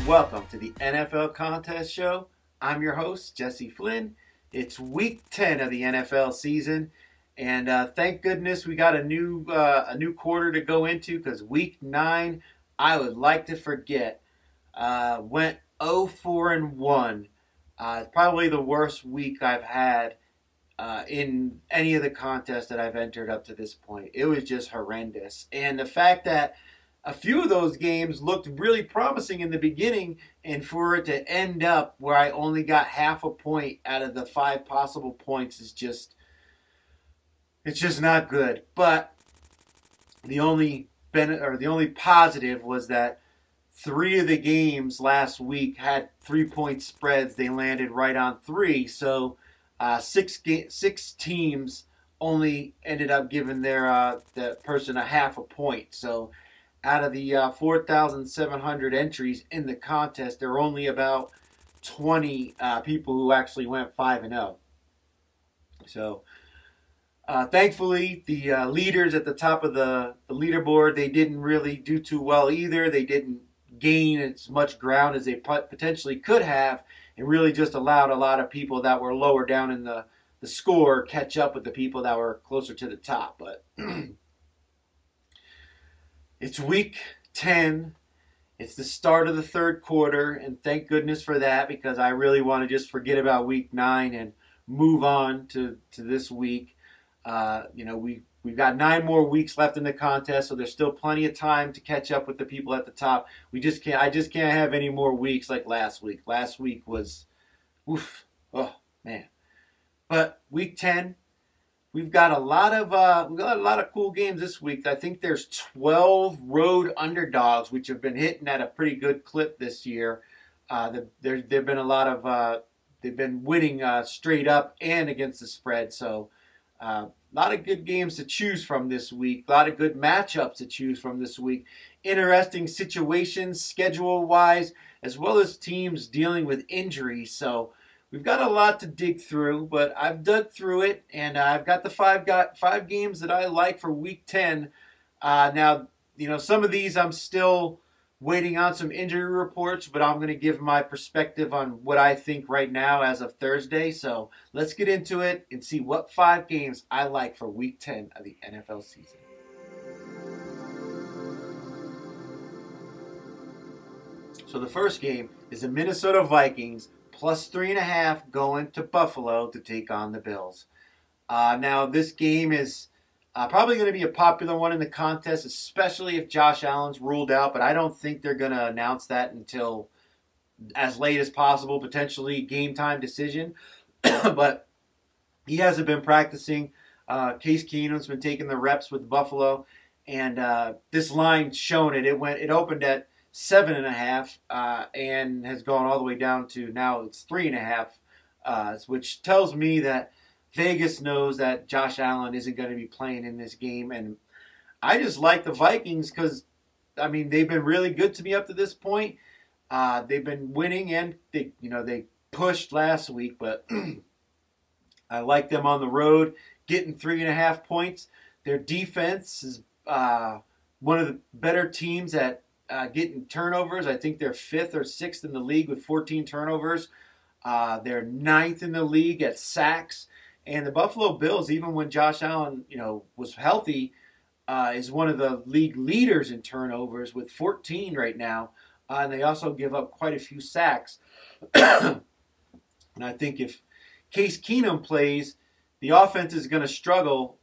and welcome to the NFL Contest Show. I'm your host, Jesse Flynn. It's week 10 of the NFL season, and thank goodness we got a new quarter to go into, because week 9, I would like to forget, went 0-4-1. Probably the worst week I've had in any of the contests that I've entered up to this point. It was just horrendous. And the fact that a few of those games looked really promising in the beginning, and for it to end up where I only got half a point out of the 5 possible points is just, it's just not good. But the only positive was that 3 of the games last week had 3-point spreads. They landed right on 3, so 6 teams only ended up giving the person a half a point. So out of the 4,700 entries in the contest, there were only about 20 people who actually went 5-0. So thankfully, the leaders at the top of the leaderboard, they didn't really do too well either. They didn't gain as much ground as they potentially could have, and really just allowed a lot of people that were lower down in the score catch up with the people that were closer to the top. But it's week 10. It's the start of the third quarter, and thank goodness for that, because I really want to just forget about week 9 and move on to this week. We've got 9 more weeks left in the contest, so there's still plenty of time to catch up with the people at the top. I just can't have any more weeks like last week. Last week was, oof, oh man. But week 10, we've got a lot of cool games this week. I think there's 12 road underdogs which have been hitting at a pretty good clip this year. There've been a lot of they've been winning straight up and against the spread. So a lot of good games to choose from this week. A lot of good matchups to choose from this week. Interesting situations schedule-wise, as well as teams dealing with injuries. So we've got a lot to dig through, but I've dug through it, and I've got the five games that I like for week 10. Now, some of these I'm still waiting on some injury reports, but I'm going to give my perspective on what I think right now as of Thursday. So let's get into it and see what 5 games I like for week 10 of the NFL season. So the first game is the Minnesota Vikings plus 3.5 going to Buffalo to take on the Bills. Now this game is probably going to be a popular one in the contest, especially if Josh Allen's ruled out, but I don't think they're going to announce that until as late as possible, potentially game time decision. But he hasn't been practicing. Case Keenum's been taking the reps with Buffalo, and this line's shown it. It opened at 7.5 and has gone all the way down to now it's 3.5, which tells me that Vegas knows that Josh Allen isn't going to be playing in this game. And I just like the Vikings because, they've been really good to me up to this point. They've been winning, and they pushed last week, but I like them on the road, getting 3.5 points. Their defense is one of the better teams at getting turnovers. I think they're 5th or 6th in the league with 14 turnovers. They're 9th in the league at sacks. And the Buffalo Bills, even when Josh Allen, was healthy, is one of the league leaders in turnovers with 14 right now. And they also give up quite a few sacks. And I think if Case Keenum plays, the offense is going to struggle.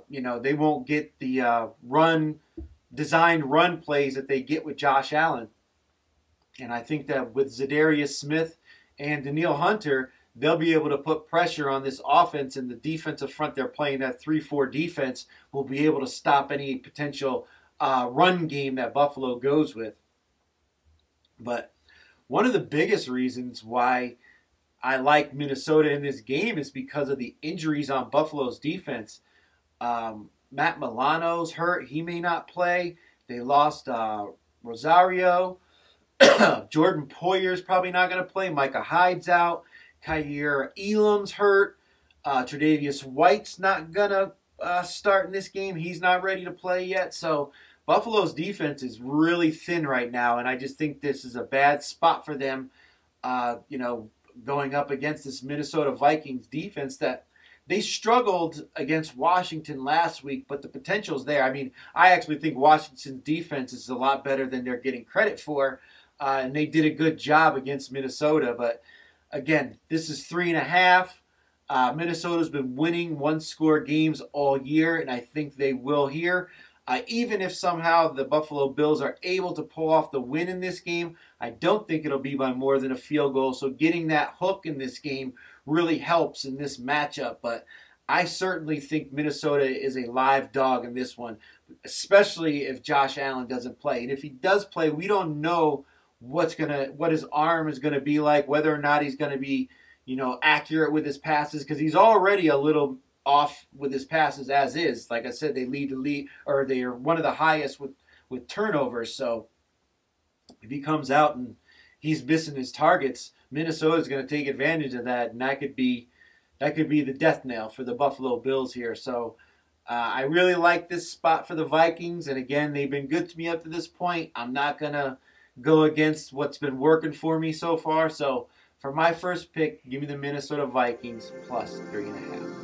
They won't get the designed run plays that they get with Josh Allen. And I think that with Zadarius Smith and Danielle Hunter, they'll be able to put pressure on this offense, and the defensive front they're playing, that 3-4 defense, will be able to stop any potential run game that Buffalo goes with. But one of the biggest reasons why I like Minnesota in this game is because of the injuries on Buffalo's defense. Matt Milano's hurt. He may not play. They lost Rosario. Jordan Poyer's probably not going to play. Micah Hyde's out. Kyer Elam's hurt. Tre'Davious White's not going to start in this game. He's not ready to play yet. So Buffalo's defense is really thin right now, and I just think this is a bad spot for them, going up against this Minnesota Vikings defense that they struggled against Washington last week, but the potential's there. I mean, I actually think Washington's defense is a lot better than they're getting credit for, and they did a good job against Minnesota. But again, this is 3.5. Minnesota's been winning one-score games all year, and I think they will here. Even if somehow the Buffalo Bills are able to pull off the win in this game, I don't think it'll be by more than a field goal. So getting that hook in this game really helps in this matchup. But I certainly think Minnesota is a live dog in this one, especially if Josh Allen doesn't play. And if he does play, we don't know what his arm is gonna be like, whether or not he's gonna be, accurate with his passes, because he's already a little off with his passes as is. Like I said, they are one of the highest with turnovers. So if he comes out and he's missing his targets, Minnesota's going to take advantage of that, and that could be the death knell for the Buffalo Bills here. So I really like this spot for the Vikings, and again, they've been good to me up to this point. I'm not going to go against what's been working for me so far. So for my first pick, give me the Minnesota Vikings plus 3.5.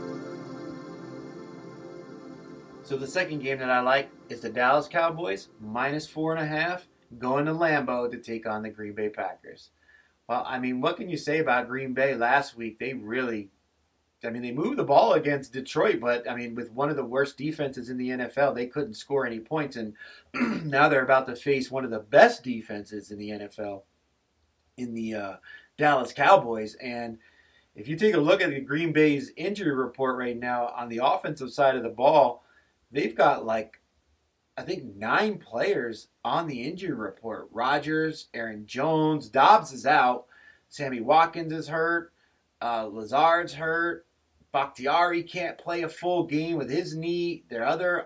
So the second game that I like is the Dallas Cowboys minus 4.5 going to Lambeau to take on the Green Bay Packers. Well, I mean, what can you say about Green Bay last week? They moved the ball against Detroit, but I mean, with one of the worst defenses in the NFL, they couldn't score any points, and now they're about to face one of the best defenses in the NFL in the Dallas Cowboys. And if you take a look at the Green Bay's injury report right now on the offensive side of the ball, they've got I think 9 players on the injury report. Rodgers, Aaron Jones, Dobbs is out, Sammy Watkins is hurt, Lazard's hurt, Bakhtiari can't play a full game with his knee. Their other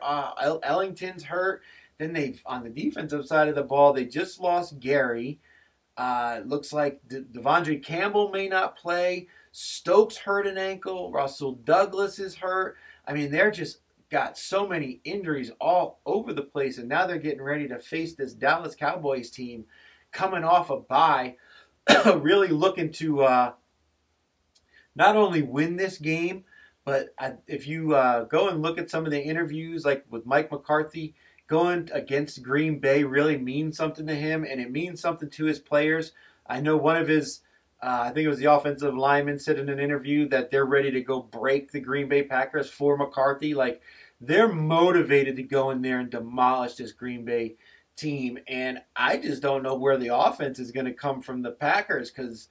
Ellington's hurt. Then on the defensive side of the ball, they just lost Gary. Looks like Devondre Campbell may not play. Stokes hurt an ankle. Russell Douglas is hurt. I mean, they're just got so many injuries all over the place, and now they're getting ready to face this Dallas Cowboys team coming off a bye, really looking to not only win this game, but if you go and look at some of the interviews, like with Mike McCarthy, going against Green Bay really means something to him, and it means something to his players. I know one of his I think it was the offensive lineman said in an interview that they're ready to go break the Green Bay Packers for McCarthy. Like, they're motivated to go in there and demolish this Green Bay team. And I just don't know where the offense is going to come from the Packers because,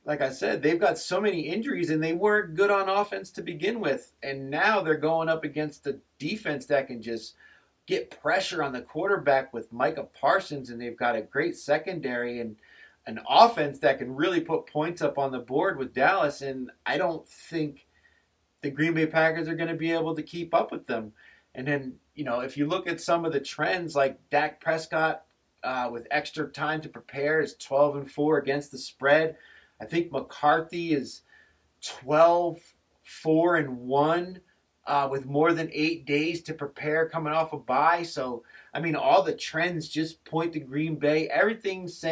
like I said, they've got so many injuries and they weren't good on offense to begin with. And now they're going up against the defense that can just get pressure on the quarterback with Micah Parsons, and they've got a great secondary and an offense that can really put points up on the board with Dallas, and I don't think the Green Bay Packers are going to be able to keep up with them. And then, if you look at some of the trends, like Dak Prescott with extra time to prepare is 12-4 against the spread. I think McCarthy is 12-4-1 with more than 8 days to prepare coming off a bye. So, all the trends just point to Green Bay. Everything's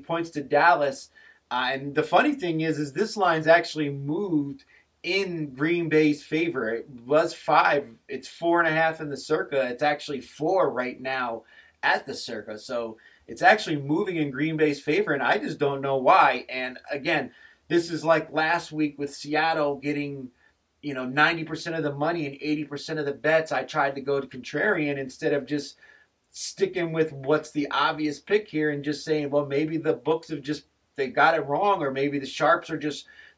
points to Dallas. And the funny thing is this line's actually moved in Green Bay's favor. It was 5. It's 4.5 in the Circa. It's actually 4 right now at the Circa. So it's actually moving in Green Bay's favor, and I just don't know why. And again, this is like last week with Seattle getting 90% of the money and 80% of the bets. I tried to go to contrarian instead of just sticking with what's the obvious pick here and just saying, well, maybe the books they got it wrong, or maybe the sharps are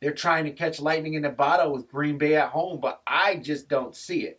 they're trying to catch lightning in a bottle with Green Bay at home, but I just don't see it.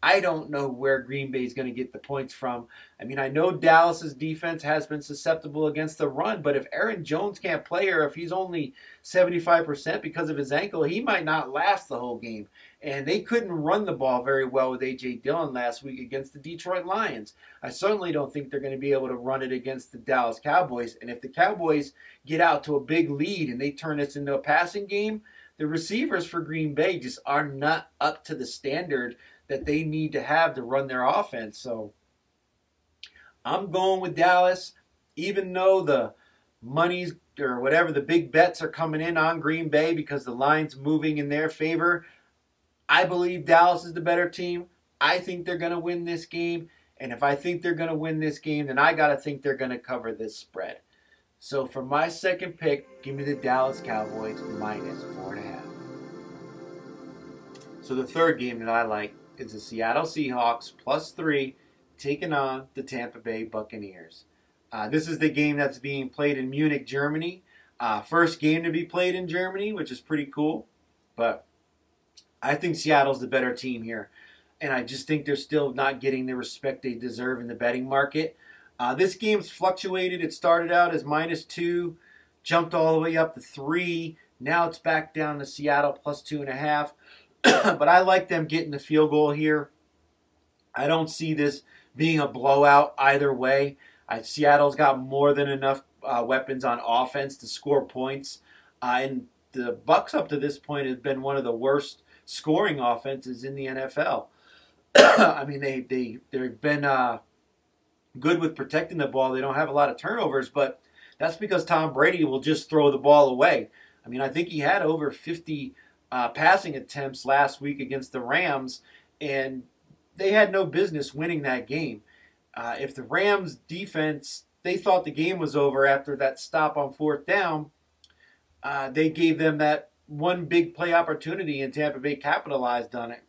I don't know where Green Bay is going to get the points from. I know Dallas's defense has been susceptible against the run, but if Aaron Jones can't play, or if he's only 75% because of his ankle, he might not last the whole game. And they couldn't run the ball very well with A.J. Dillon last week against the Detroit Lions. I certainly don't think they're going to be able to run it against the Dallas Cowboys. And if the Cowboys get out to a big lead and they turn this into a passing game, the receivers for Green Bay just are not up to the standard that they need to have to run their offense. So I'm going with Dallas, even though the money's or whatever the big bets are coming in on Green Bay because the line's moving in their favor. I believe Dallas is the better team. I think they're going to win this game. And if I think they're going to win this game, then I got to think they're going to cover this spread. So for my second pick, give me the Dallas Cowboys minus 4.5. So the third game that I like is the Seattle Seahawks +3 taking on the Tampa Bay Buccaneers. This is the game that's being played in Munich, Germany. First game to be played in Germany, which is pretty cool. But I think Seattle's the better team here. And I just think they're still not getting the respect they deserve in the betting market. This game's fluctuated. It started out as -2, jumped all the way up to 3. Now it's back down to Seattle +2.5. But I like them getting the field goal here. I don't see this being a blowout either way. Seattle's got more than enough weapons on offense to score points. And the Bucs up to this point have been one of the worst scoring offenses in the NFL. I mean, they've been good with protecting the ball. They don't have a lot of turnovers, but that's because Tom Brady will just throw the ball away. I mean, I think he had over 50 passing attempts last week against the Rams, and they had no business winning that game. If the Rams defense, they thought the game was over after that stop on 4th down, they gave them that one big play opportunity, and Tampa Bay capitalized on it.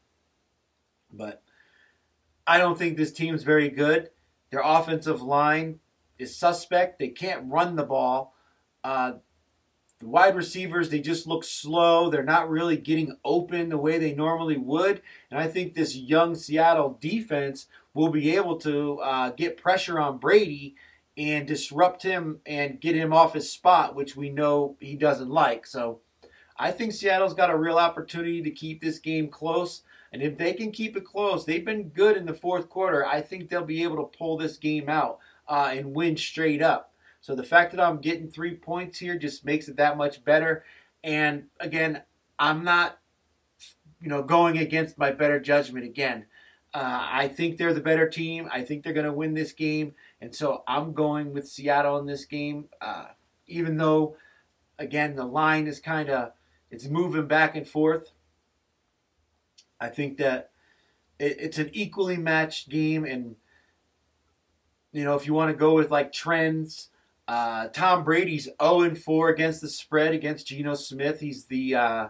But I don't think this team's very good. Their offensive line is suspect. They can't run the ball. The wide receivers, they just look slow. They're not really getting open the way they normally would. And I think this young Seattle defense will be able to get pressure on Brady and disrupt him and get him off his spot, which we know he doesn't like. So I think Seattle's got a real opportunity to keep this game close. And if they can keep it close, they've been good in the fourth quarter. I think they'll be able to pull this game out and win straight up. So the fact that I'm getting 3 points here just makes it that much better. And again, I'm not, going against my better judgment again. I think they're the better team. I think they're going to win this game. And so I'm going with Seattle in this game. Even though, again, the line is it's moving back and forth. I think that it's an equally matched game. And, if you want to go with trends, Tom Brady's 0-4 against the spread against Geno Smith. He's the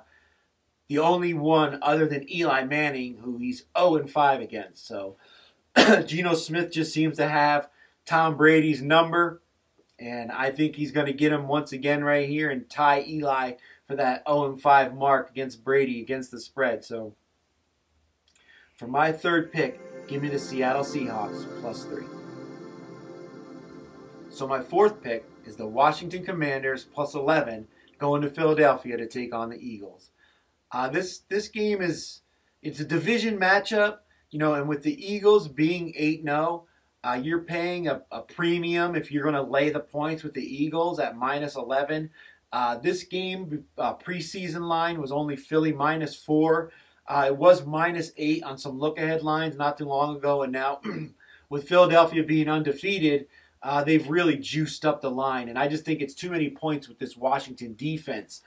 only one other than Eli Manning who he's 0-5 against. So Geno Smith just seems to have Tom Brady's number, and I think he's going to get him once again right here and tie Eli for that 0-5 mark against Brady against the spread. So for my third pick, give me the Seattle Seahawks +3. So my fourth pick is the Washington Commanders +11 going to Philadelphia to take on the Eagles. This game it's a division matchup, and with the Eagles being 8-0, you're paying a premium if you're going to lay the points with the Eagles at -11. This game preseason line was only Philly -4. It was -8 on some look-ahead lines not too long ago, and now with Philadelphia being undefeated, they've really juiced up the line, and I just think it's too many points with this Washington defense.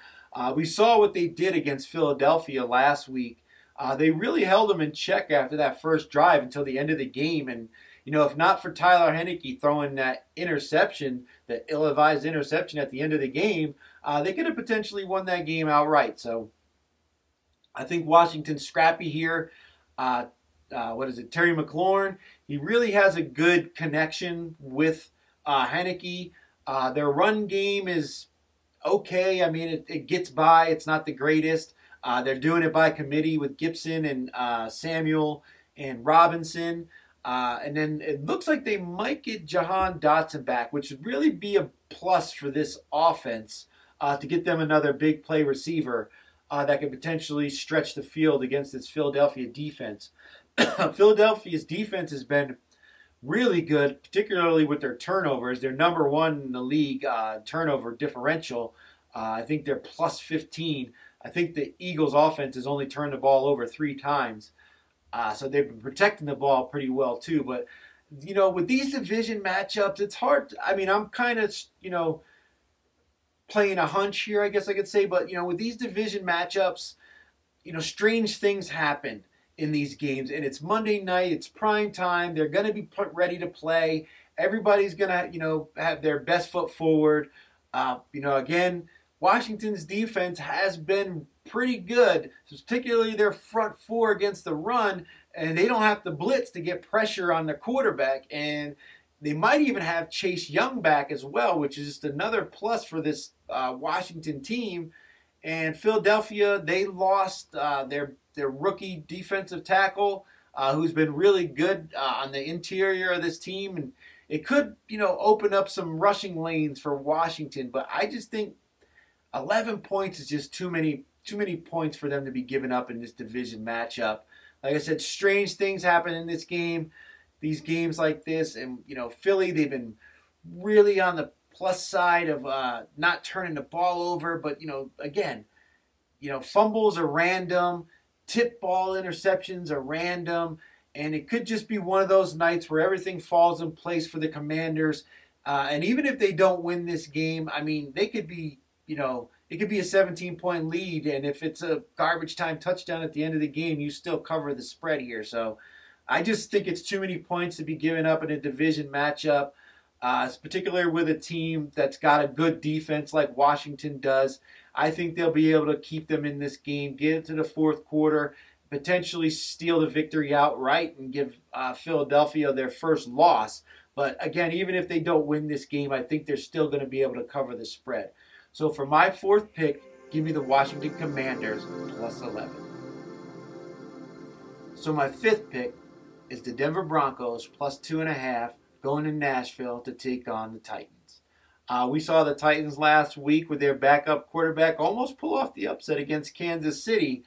We saw what they did against Philadelphia last week. They really held them in check after that first drive until the end of the game, and if not for Tyler Heineke throwing that interception, that ill-advised interception at the end of the game, they could have potentially won that game outright. So I think Washington's scrappy here. Terry McLaurin, he really has a good connection with Heineke. Their run game is okay. I mean, it gets by. It's not the greatest. They're doing it by committee with Gibson and Samuel and Robinson. And then it looks like they might get Jahan Dotson back, which would really be a plus for this offense to get them another big play receiver that could potentially stretch the field against this Philadelphia defense. Philadelphia's defense has been really good, particularly with their turnovers. They're number one in the league turnover differential. I think they're +15. I think the Eagles' offense has only turned the ball over 3 times. So they've been protecting the ball pretty well too. But with these division matchups, it's hard. I mean, I'm kind of, playing a hunch here, I guess I could say. But, with these division matchups, strange things happen in these games. And it's Monday night. It's prime time. They're going to be ready to play. Everybody's going to, have their best foot forward. Again, Washington's defense has been pretty good, particularly their front four against the run, and they don't have to blitz to get pressure on the quarterback. And they might even have Chase Young back as well, which is just another plus for this Washington team. And Philadelphia, they lost their rookie defensive tackle, who's been really good on the interior of this team, and it could open up some rushing lanes for Washington. But I just think 11 points is just too many points for them to be given up in this division matchup. Like I said, strange things happen in this game, these games like this, and Philly, they've been really on the plus side of not turning the ball over, but again, fumbles are random, tip ball interceptions are random, and it could just be one of those nights where everything falls in place for the Commanders. And even if they don't win this game, I mean, they could be, it could be a 17-point lead, and if it's a garbage time touchdown at the end of the game, you still cover the spread here. So I just think it's too many points to be given up in a division matchup, particularly with a team that's got a good defense like Washington does. I think they'll be able to keep them in this game, get it to the fourth quarter, potentially steal the victory outright and give Philadelphia their first loss. But again, even if they don't win this game, I think they're still going to be able to cover the spread. So for my fourth pick, give me the Washington Commanders plus 11. So my fifth pick is the Denver Broncos plus 2.5 going to Nashville to take on the Titans. We saw the Titans last week with their backup quarterback almost pull off the upset against Kansas City.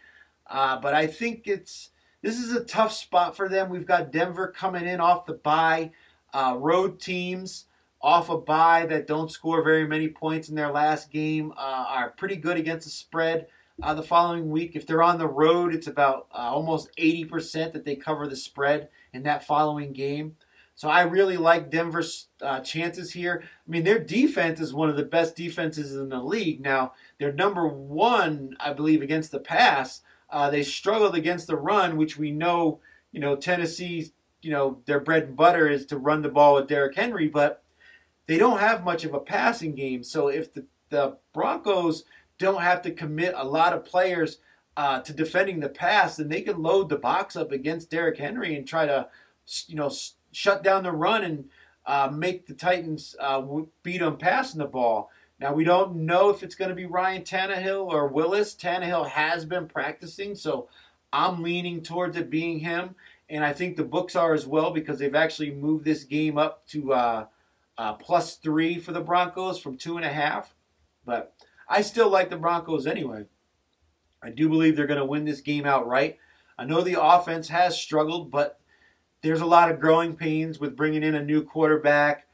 But I think this is a tough spot for them. We've got Denver coming in off the bye. Road teams off a bye that don't score very many points in their last game are pretty good against the spread the following week. If they're on the road, it's about almost 80% that they cover the spread in that following game. So I really like Denver's chances here. I mean, their defense is one of the best defenses in the league. Now, they're number one, I believe, against the pass. They struggled against the run, which we know, Tennessee's, their bread and butter is to run the ball with Derrick Henry, but they don't have much of a passing game. So if the Broncos don't have to commit a lot of players to defending the pass, then they can load the box up against Derrick Henry and try to, shut down the run and make the Titans beat them passing the ball. Now, we don't know if it's going to be Ryan Tannehill or Willis. Tannehill has been practicing, so I'm leaning towards it being him. And I think the books are as well, because they've actually moved this game up to plus 3 for the Broncos from 2.5. But I still like the Broncos anyway. I do believe they're going to win this game outright. I know the offense has struggled, but there's a lot of growing pains with bringing in a new quarterback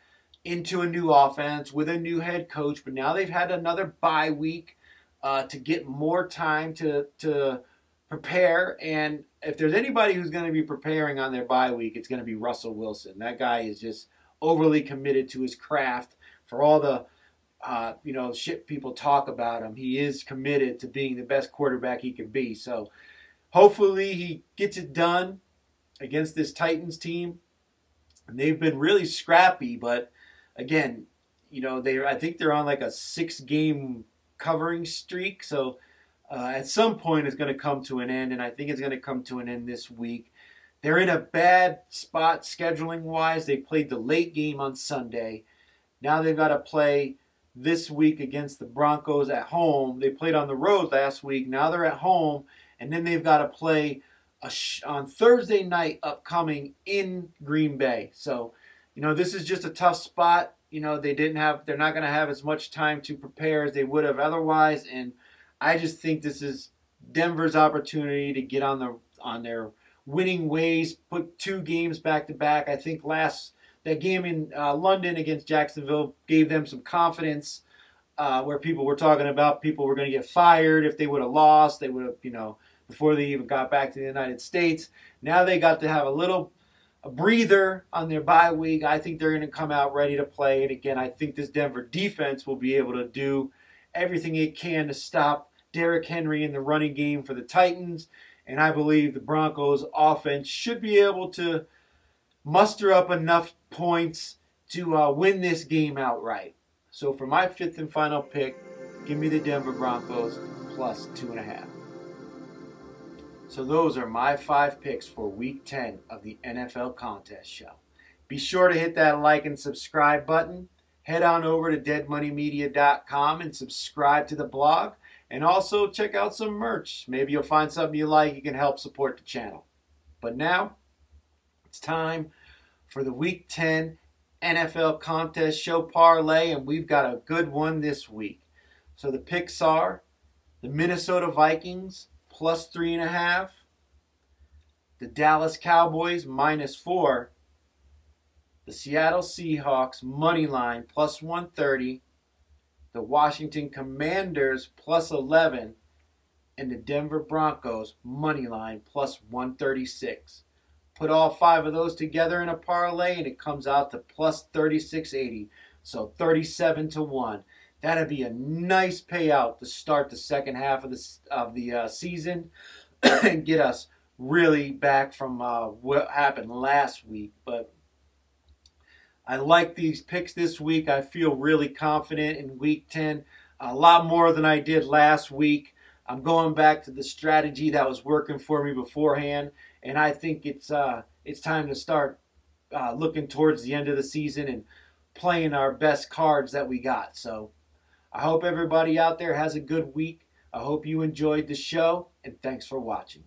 into a new offense with a new head coach. But now they've had another bye week to get more time to prepare. And if there's anybody who's going to be preparing on their bye week, it's going to be Russell Wilson. That guy is just overly committed to his craft. For all the shit people talk about him, he is committed to being the best quarterback he can be. So hopefully he gets it done against this Titans team. And they've been really scrappy, but again, I think they're on like a 6-game covering streak. So at some point it's going to come to an end, and I think it's going to come to an end this week. They're in a bad spot scheduling-wise. They played the late game on Sunday. Now they've got to play this week against the Broncos at home. They played on the road last week. Now they're at home, and then they've got to play on Thursday night upcoming in Green Bay. So, this is just a tough spot. They're not going to have as much time to prepare as they would have otherwise. And I just think this is Denver's opportunity to get on their winning ways, put 2 games back to back. I think that game in London against Jacksonville gave them some confidence, where people were talking about people were going to get fired if they would have lost. They would have, before they even got back to the United States. Now they got to have a little a breather on their bye week. I think they're going to come out ready to play. And again, I think this Denver defense will be able to do everything it can to stop Derrick Henry in the running game for the Titans. And I believe the Broncos offense should be able to muster up enough points to win this game outright. So for my fifth and final pick, give me the Denver Broncos plus 2.5. So those are my 5 picks for Week 10 of the NFL Contest Show. Be sure to hit that like and subscribe button. Head on over to deadmoneymedia.com and subscribe to the blog. And also check out some merch. Maybe you'll find something you like. You can help support the channel. But now, it's time for the Week 10 NFL Contest Show parlay. And we've got a good one this week. So the picks are the Minnesota Vikings plus 3.5. The Dallas Cowboys -4. The Seattle Seahawks money line plus 130. The Washington Commanders plus 11. And the Denver Broncos money line plus 136. Put all 5 of those together in a parlay and it comes out to plus 3680. So 37-1. That'd be a nice payout to start the second half of the season and get us really back from what happened last week. But I like these picks this week. I feel really confident in Week 10, a lot more than I did last week. I'm going back to the strategy that was working for me beforehand, and I think it's time to start looking towards the end of the season and playing our best cards that we got. So I hope everybody out there has a good week. I hope you enjoyed the show, and thanks for watching.